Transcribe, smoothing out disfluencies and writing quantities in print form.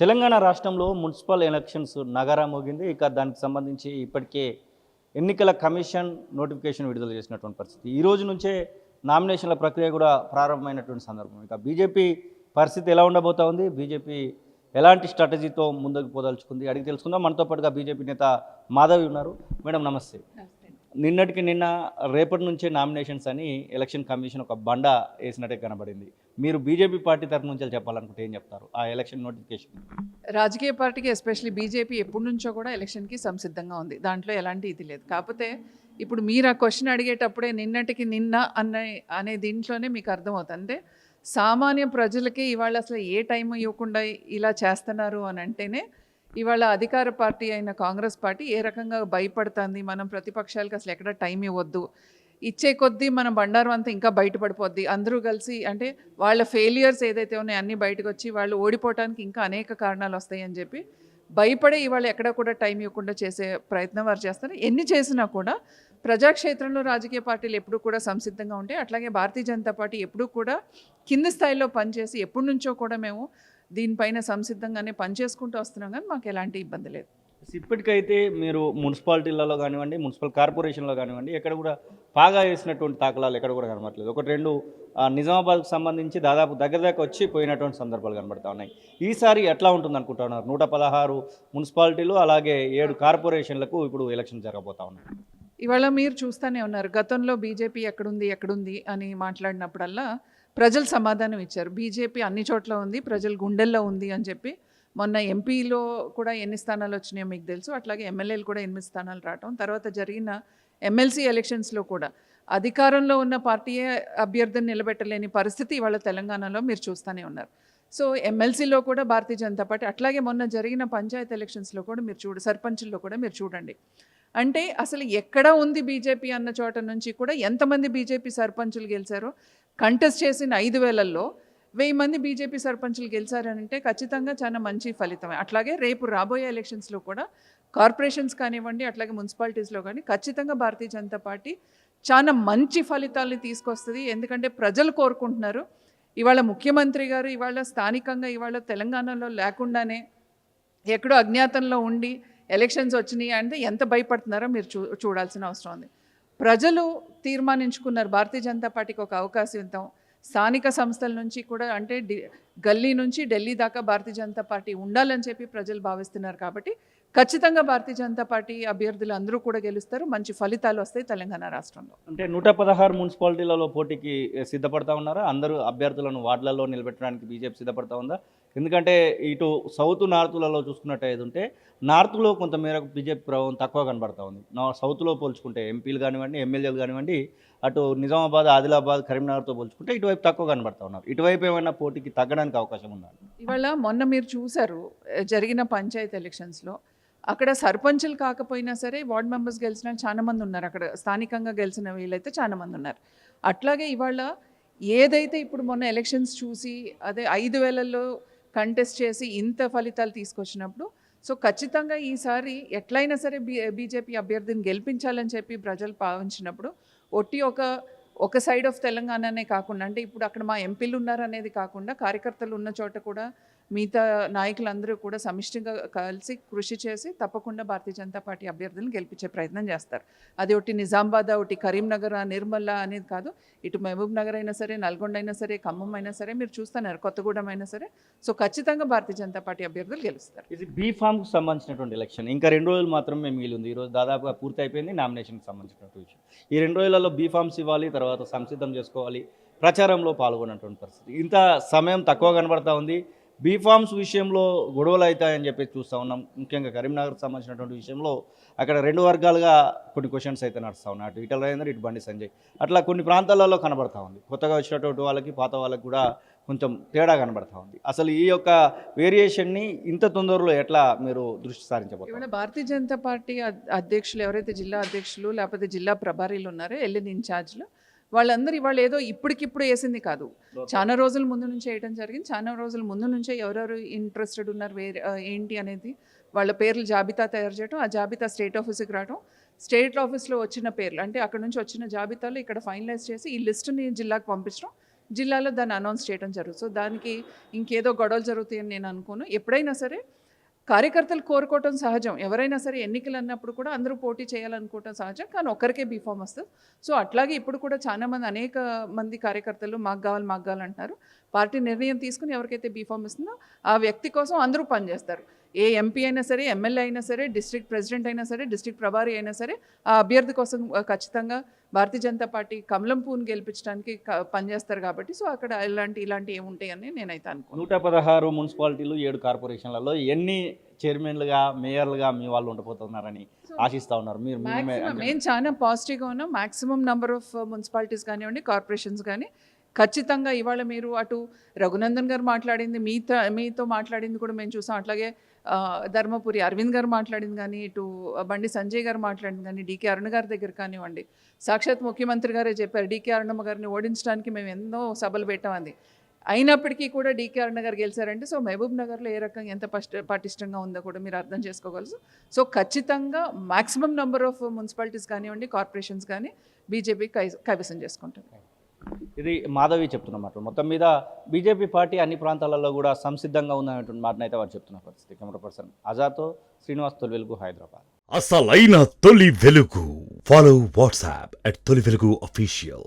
తెలంగాణ రాష్ట్రంలో municipal elections నగారా మోగింది. ఇక దానికి సంబంధించి ఇప్పటికే ఎన్నికల కమిషన్ నోటిఫికేషన్ విడుదల చేసినటువంటి పరిస్థితి. ఈ రోజు నుంచే నామినేషన్ల ప్రక్రియ కూడా ప్రారంభమైనటువంటి సందర్భం. ఇక బీజేపీ పరిస్థితి ఎలా ఉండబోతా ఉంది? బీజేపీ ఎలాంటి స్ట్రాటజీతో ముందుకు పోదలుచుకుంది? అడిగి తెలుసుకుందాం. మనతో పాటుగా బీజేపీ నేత మాధవి ఉన్నారు. మేడం నమస్తే. నిన్నటికి నిన్న రేపటి నుంచే నామినేషన్స్ అని ఎలక్షన్ కమిషన్ ఒక బండ వేసినట్టే కనబడింది. మీరు బీజేపీ పార్టీ తరఫు నుంచి చెప్పాలనుకుంటే ఏం చెప్తారు ఆ ఎలక్షన్ నోటిఫికేషన్? రాజకీయ పార్టీకి ఎస్పెషల్లీ బీజేపీ ఎప్పటి నుంచో కూడా ఎలక్షన్కి సంసిద్ధంగా ఉంది. దాంట్లో ఎలాంటి ఇది లేదు. కాకపోతే ఇప్పుడు మీరు ఆ క్వశ్చన్ అడిగేటప్పుడే నిన్నటికి నిన్న అనే దీంట్లోనే మీకు అర్థమవుతుంది. అంటే సామాన్య ప్రజలకి ఇవాళ అసలు ఏ టైం ఇవ్వకుండా ఇలా చేస్తున్నారు అని అంటేనే ఇవాళ అధికార పార్టీ అయిన కాంగ్రెస్ పార్టీ ఏ రకంగా భయపడుతుంది. మనం ప్రతిపక్షాలకు అసలు ఎక్కడ టైం ఇవ్వద్దు, ఇచ్చే కొద్దీ మన బండారం అంతా ఇంకా బయటపడిపోద్ది, అందరూ కలిసి అంటే వాళ్ళ ఫెయిలియర్స్ ఏదైతే ఉన్నాయో అన్నీ బయటకు వచ్చి వాళ్ళు ఓడిపోవడానికి ఇంకా అనేక కారణాలు వస్తాయని చెప్పి భయపడే ఇవాళ ఎక్కడ కూడా టైం ఇవ్వకుండా చేసే ప్రయత్నం వారు చేస్తారు. ఎన్ని చేసినా కూడా ప్రజాక్షేత్రంలో రాజకీయ పార్టీలు ఎప్పుడూ కూడా సంసిద్ధంగా ఉంటాయి. అట్లాగే భారతీయ జనతా పార్టీ ఎప్పుడూ కూడా కింది స్థాయిలో పనిచేసి ఎప్పటి నుంచో కూడా మేము దీనిపైన సంసిద్ధంగానే పనిచేసుకుంటూ వస్తున్నాం, కానీ మాకు ఎలాంటి ఇబ్బంది లేదు. ఇప్పటికైతే మీరు మున్సిపాలిటీలలో కానివ్వండి, మున్సిపల్ కార్పొరేషన్లో కానివ్వండి, ఎక్కడ కూడా పాగా వేసినటువంటి దాఖలాలు ఎక్కడ కూడా కనబడలేదు. ఒకటి రెండు నిజామాబాద్కు సంబంధించి దాదాపు దగ్గర వచ్చి పోయినటువంటి సందర్భాలు కనబడతా ఉన్నాయి. ఈసారి ఎట్లా ఉంటుంది అనుకుంటున్నారు? 116 మున్సిపాలిటీలు అలాగే 7 కార్పొరేషన్లకు ఇప్పుడు ఎలక్షన్ జరగబోతా ఉన్నాయి. ఇవాళ మీరు చూస్తూనే ఉన్నారు, గతంలో బీజేపీ ఎక్కడుంది అని మాట్లాడినప్పుడల్లా ప్రజలు సమాధానం ఇచ్చారు. బీజేపీ అన్ని చోట్ల ఉంది, ప్రజల గుండెల్లో ఉంది అని చెప్పి. మొన్న ఎంపీలో కూడా ఎన్ని స్థానాలు వచ్చినాయో మీకు తెలుసు. అట్లాగే ఎమ్మెల్యేలు కూడా 8 స్థానాలు రావటం, తర్వాత జరిగిన ఎమ్మెల్సీ ఎలక్షన్స్లో కూడా అధికారంలో ఉన్న పార్టీయే అభ్యర్థిని నిలబెట్టలేని పరిస్థితి ఇవాళ తెలంగాణలో మీరు చూస్తూనే ఉన్నారు. సో ఎమ్మెల్సీలో కూడా భారతీయ జనతా పార్టీ, అట్లాగే మొన్న జరిగిన పంచాయత్ ఎలక్షన్స్లో కూడా మీరు సర్పంచుల్లో కూడా మీరు చూడండి. అంటే అసలు ఎక్కడ ఉంది బీజేపీ అన్న చోట నుంచి కూడా ఎంతమంది బీజేపీ సర్పంచులు గెలిచారో, కంటెస్ట్ చేసిన 5,000లో 1000 మంది బీజేపీ సర్పంచులు గెలిచారంటే ఖచ్చితంగా చాలా మంచి ఫలితమే. అట్లాగే రేపు రాబోయే ఎలక్షన్స్లో కూడా కార్పొరేషన్స్ కానివ్వండి, అట్లాగే మున్సిపాలిటీస్లో కానీ ఖచ్చితంగా భారతీయ జనతా పార్టీ చాలా మంచి ఫలితాలని తీసుకొస్తుంది. ఎందుకంటే ప్రజలు కోరుకుంటున్నారు. ఇవాళ ముఖ్యమంత్రి గారు ఇవాళ స్థానికంగా ఇవాళ తెలంగాణలో లేకుండానే ఎక్కడో అజ్ఞాతంలో ఉండి ఎలక్షన్స్ వచ్చినాయి అంటే ఎంత భయపడుతున్నారో మీరు చూడాల్సిన అవసరం ఉంది. ప్రజలు తీర్మానించుకున్నారు భారతీయ జనతా పార్టీకి ఒక అవకాశం ఇద్దాం. స్థానిక సంస్థల నుంచి కూడా అంటే గల్లీ నుంచి ఢిల్లీ దాకా భారతీయ జనతా పార్టీ ఉండాలని చెప్పి ప్రజలు భావిస్తున్నారు. కాబట్టి ఖచ్చితంగా భారతీయ జనతా పార్టీ అభ్యర్థులు అందరూ కూడా గెలుస్తారు, మంచి ఫలితాలు వస్తాయి తెలంగాణ రాష్ట్రంలో. అంటే 116 మున్సిపాలిటీలలో పోటీకి సిద్ధపడతా ఉన్నారా? అందరూ అభ్యర్థులను వార్డులలో నిలబెట్టడానికి బీజేపీ సిద్ధపడతా ఉందా? ఎందుకంటే ఇటు సౌత్ నార్త్లలో చూసుకున్నట్టు ఉంటే నార్త్లో కొంతమేరకు బీజేపీ ప్రభావం తక్కువ కనబడతా ఉంది. సౌత్లో పోల్చుకుంటే ఎంపీలు కానివ్వండి, ఎమ్మెల్యేలు కానివ్వండి, అటు నిజామాబాద్, ఆదిలాబాద్, కరీంనగర్తో పోల్చుకుంటే ఇటువైపు తక్కువ కనబడతా ఉన్నారు. ఇటువైపు ఏమైనా పోటీకి తగ్గడానికి అవకాశం ఉందా? ఇవాళ మొన్న మీరు చూశారు జరిగిన పంచాయత్ ఎలక్షన్స్లో అక్కడ సర్పంచులు కాకపోయినా సరే వార్డ్ మెంబర్స్ గెలిచిన చాలా మంది ఉన్నారు. అక్కడ స్థానికంగా గెలిచిన వీళ్ళైతే చాలా మంది ఉన్నారు. అట్లాగే ఇవాళ ఏదైతే ఇప్పుడు మొన్న ఎలక్షన్స్ చూసి అదే 5,000లో కంటెస్ట్ చేసి ఇంత ఫలితాలు తీసుకొచ్చినప్పుడు సో ఖచ్చితంగా ఈసారి ఎట్లయినా సరే బీజేపీ అభ్యర్థిని గెలిపించాలని చెప్పి ప్రజలు భావించినప్పుడు ఒట్టి ఒక సైడ్ ఆఫ్ తెలంగాణనే కాకుండా, అంటే ఇప్పుడు అక్కడ మా ఎంపీలు ఉన్నారనేది కాకుండా కార్యకర్తలు ఉన్న చోట కూడా మిగతా నాయకులందరూ కూడా సమిష్టిగా కలిసి కృషి చేసి తప్పకుండా భారతీయ జనతా పార్టీ అభ్యర్థులను గెలిపించే ప్రయత్నం చేస్తారు. అది ఒకటి నిజామాబాద్, ఒకటి కరీంనగర్, నిర్మల్ అనేది కాదు. ఇటు మహబూబ్ నగర్ అయినా సరే, నల్గొండ అయినా సరే, ఖమ్మం అయినా సరే, మీరు చూస్తున్నారు కొత్తగూడెం అయినా సరే. సో ఖచ్చితంగా భారతీయ జనతా పార్టీ అభ్యర్థులు గెలుస్తారు. ఇది బీఫామ్కి సంబంధించినటువంటి ఎలక్షన్ ఇంకా 2 రోజులు మాత్రమే మిగిలి ఉంది. ఈరోజు దాదాపుగా పూర్తి అయిపోయింది నామినేషన్కి సంబంధించినటువంటి విషయం. ఈ 2 రోజులలో బీఫామ్స్ ఇవ్వాలి, తర్వాత సంసిద్ధం చేసుకోవాలి, ప్రచారంలో పాల్గొన్నటువంటి పరిస్థితి. ఇంత సమయం తక్కువ కనబడతా ఉంది. బీఫామ్స్ విషయంలో గొడవలు అవుతాయని చెప్పి చూస్తూ ఉన్నాం. ముఖ్యంగా కరీంనగర్కి సంబంధించినటువంటి విషయంలో అక్కడ 2 వర్గాలుగా కొన్ని క్వశ్చన్స్ అయితే నడుస్తూ ఉన్నాయి. అటు ఈటెల రాజేందర్, ఇటు బండి సంజయ్. అట్లా కొన్ని ప్రాంతాలలో కనబడతా ఉంది. కొత్తగా వచ్చినటువంటి వాళ్ళకి, పాత వాళ్ళకి కూడా కొంచెం తేడా కనబడతా ఉంది. అసలు ఈ యొక్క వేరియేషన్ని ఇంత తొందరలో ఎట్లా మీరు దృష్టి సారించబోతున్నారు? ఇవాళ భారతీయ జనతా పార్టీ అధ్యక్షులు ఎవరైతే జిల్లా అధ్యక్షులు లేకపోతే జిల్లా ప్రభారీలు ఉన్నారో, ఎల్ఎన్ ఇన్ఛార్జ్లు, వాళ్ళందరూ ఇవాళ ఏదో ఇప్పటికిప్పుడు వేసింది కాదు, చాలా రోజుల ముందు నుంచి వేయడం జరిగింది. చాలా రోజుల ముందు నుంచే ఎవరెవరు ఇంట్రెస్టెడ్ ఉన్నారు ఏంటి అనేది వాళ్ళ పేర్లు జాబితా తయారు చేయడం, ఆ జాబితా స్టేట్ ఆఫీస్కి రావడం, స్టేట్ ఆఫీస్లో వచ్చిన పేర్లు అంటే అక్కడ నుంచి వచ్చిన జాబితాలో ఇక్కడ ఫైనలైజ్ చేసి ఈ లిస్టుని జిల్లాకు పంపించడం, జిల్లాలో దాన్ని అనౌన్స్ చేయడం జరుగుతుంది. సో దానికి ఇంకేదో గొడవలు జరుగుతాయని నేను అనుకోను. ఎప్పుడైనా సరే కార్యకర్తలు కోరుకోవటం సహజం. ఎవరైనా సరే ఎన్నికలు అన్నప్పుడు కూడా అందరూ పోటీ చేయాలనుకోవటం సహజం. కానీ ఒక్కరికే బీఫామ్ వస్తుంది. సో అట్లాగే ఇప్పుడు కూడా చాలామంది అనేక మంది కార్యకర్తలు మాకు కావాలి అంటున్నారు. పార్టీ నిర్ణయం తీసుకుని ఎవరికైతే బీఫామ్ ఇస్తుందో ఆ వ్యక్తి కోసం అందరూ పనిచేస్తారు. ఏ ఎంపీ అయినా సరే, ఎమ్మెల్యే అయినా సరే, డిస్ట్రిక్ట్ ప్రెసిడెంట్ అయినా సరే, డిస్ట్రిక్ట్ ప్రభారి అయినా సరే, ఆ అభ్యర్థి కోసం ఖచ్చితంగా భారతీయ జనతా పార్టీ కమలం పువ్వును గెలిపించడానికి పనిచేస్తారు కాబట్టి సో అక్కడ ఇలాంటి ఏముంటాయని నేనైతే అనుకోను. 116 మున్సిపాలిటీలు 7 కార్పొరేషన్లలో ఎన్ని చైర్మన్లుగా మేయర్లుగా మీ వాళ్ళు ఉండబోతున్నారని ఆశిస్తూ ఉన్నారు మీరు? మేము చాలా పాజిటివ్గా ఉన్నాం. మ్యాక్సిమం నెంబర్ ఆఫ్ మున్సిపాలిటీస్ కానివ్వండి, కార్పొరేషన్స్ కానీ ఖచ్చితంగా ఇవాళ మీరు అటు రఘునందన్ గారు మాట్లాడింది, మీతో మాట్లాడింది కూడా మేము చూసాం. అట్లాగే ధర్మపురి అరవింద్ గారు మాట్లాడింది కానీ, ఇటు బండి సంజయ్ గారు మాట్లాడింది కానీ, డీకే అరుణ గారి దగ్గర కానివ్వండి, సాక్షాత్ ముఖ్యమంత్రి గారే చెప్పారు డీకే అరుణమ్మ గారిని ఓడించడానికి మేము ఎన్నో సభలు పెట్టామంది. అయినప్పటికీ కూడా డీకే అరుణ గారు గెలిచారంటే సో మహబూబ్ నగర్లో ఏ రకంగా ఎంత పటిష్టంగా ఉందో కూడా మీరు అర్థం చేసుకోగలరు. సో ఖచ్చితంగా మ్యాక్సిమం నెంబర్ ఆఫ్ మున్సిపాలిటీస్ కానివ్వండి, కార్పొరేషన్స్ కానీ బీజేపీ కైవసం చేసుకుంటారు. ఇది మాధవి చెప్తున్నమాట. మొత్తం మీద బీజేపీ పార్టీ అన్ని ప్రాంతాలలో కూడా సంసిద్ధంగా ఉందనేటువంటి మాటనైతే వారు చెప్తున్న పరిస్థితి. కెమెరా పర్సన్ అజాతో శ్రీనివాస్, తొలి వెలుగు, హైదరాబాద్. అసలైన తొలి వెలుగు. ఫాలో వాట్సాప్ @తొలి వెలుగు అఫీషియల్.